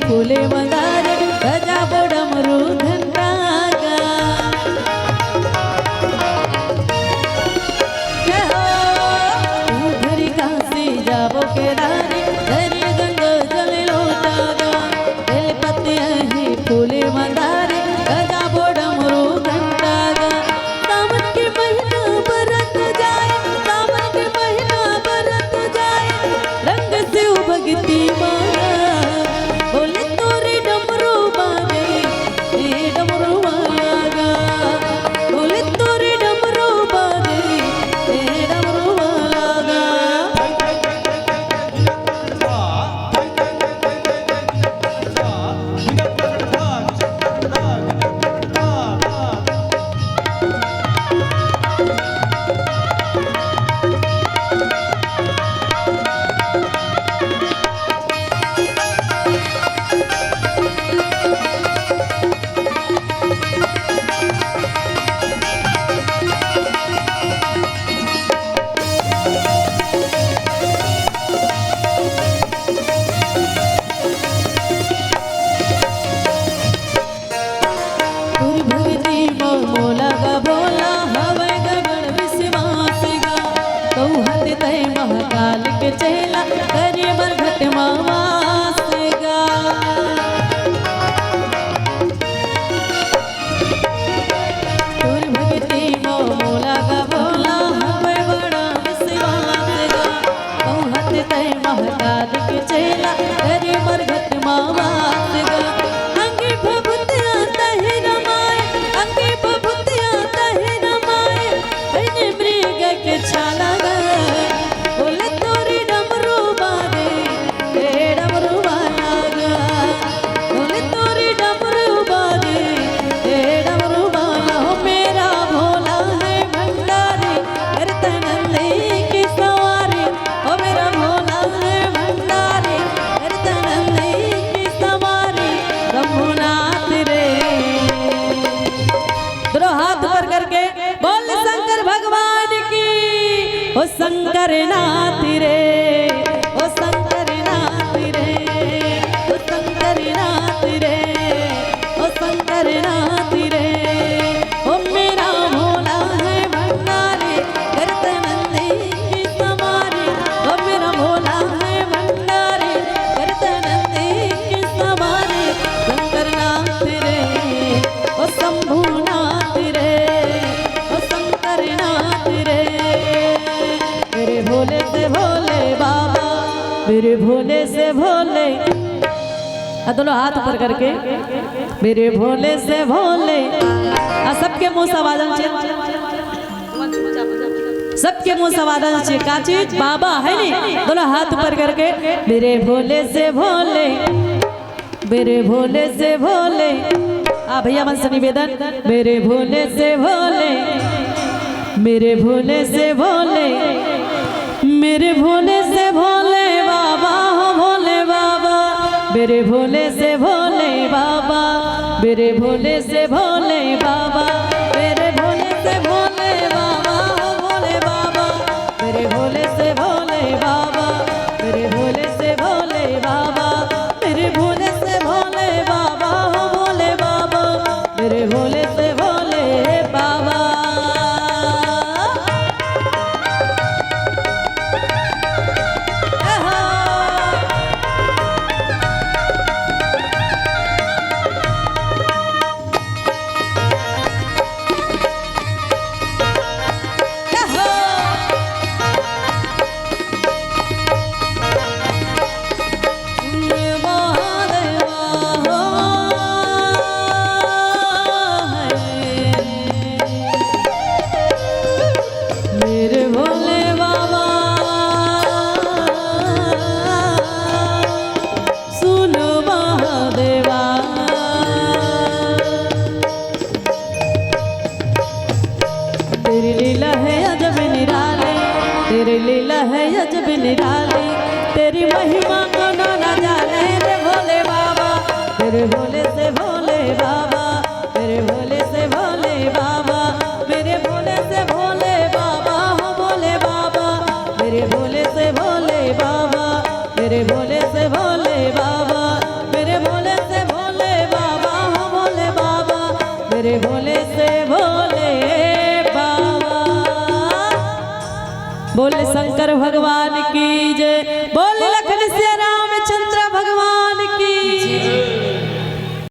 फूले मंदारे गजा बोडमरू घंटागा घरी काशी जाबो के रानी धरी गंगा जल लोटागा बेल पत्तियां ही फूले मंदारे गजा बोडमरू घंटागा सावन के महीना बरत जाए सावन के महीना बरत जाए रंग से भगती माया बोले तोरे डमरू बाजे ए डमरू वाला बोले तोरे डमरू बाजे ए डमरू वाला महाकाल के चेला करे बरघट मामा सेगा तुर भगती मोला का बोला हमें बड़ा विश्वास गा तू हत ते महाकाल के चेला करे बरघट मामा सेगा अंगी भभूतिया तहे रमाए अंगी भभूतिया तहे रमाए बिन मृग के छाला बोले तोरी डमरू बाजे ए डमरू वाला बोले तोरी डमरू बाजे ए डमरू वाला हो मेरा भोला है भंडारी करते नल्ले की सवारी हो मेरा भोला है भंडारी करते नल्ले की सवारी रघुनाथ रे दोनों हाथ ऊपर करके बोल शंकर भगवान की ओ शंकर नाथ रे ओ शंकर नाथ रे ओ शंकर नाथ रे ओ शंकर नाथ रे ओ मेरा भोला है भंडारी करते नंदी की सवारी ओ मेरा भोला है भंडारी करते नंदी की सवारी शंकर नाथ रे ओ शंभू नाथ रे ओ शंकर नाथ रे मेरे भोले से भोले बाबा मेरे भोले से भोले दोनों हाथ ऊपर करके मेरे भोले से भोले सबके मुंह सवादन छे सबके मुंह सवादन छे का चीज बाबा है नी दोनों हाथ ऊपर करके मेरे भोले से भोले मेरे भोले से भोले भैया मन से निवेदन मेरे भोले से भोले मेरे भोले से भोले मेरे भोले से भोले बाबा मेरे भोले से भोले बाबा, मेरे भोले से भोले बाबा, मेरे भोले से भोले बाबा, हो भोले बाबा, मेरे भोले से भोले बाबा, मेरे भोले से भोले बाबा, मेरे भोले से भोले बाबा, हो भोले बाबा, मेरे भोले से भोले बाबा। मेरे भोले बाबा सुन महादेवा, तेरी लीला है अजब निराली, तेरी लीला है अजब निराली, तेरी महिमा को ना जाने रे भोले बाबा, तेरे भोले से भोले बाबा, तेरे भोले से भोले बाबा, मेरे भोले से भोले बाबा, हो भोले बाबा, मेरे भोले से भोले बाबा, मेरे भोले से भोले बाबा, मेरे भोले से भोले बाबा, हो भोले बाबा, मेरे भोले से भोले बाबा। बोले शंकर भगवान की जय, बोले लखन से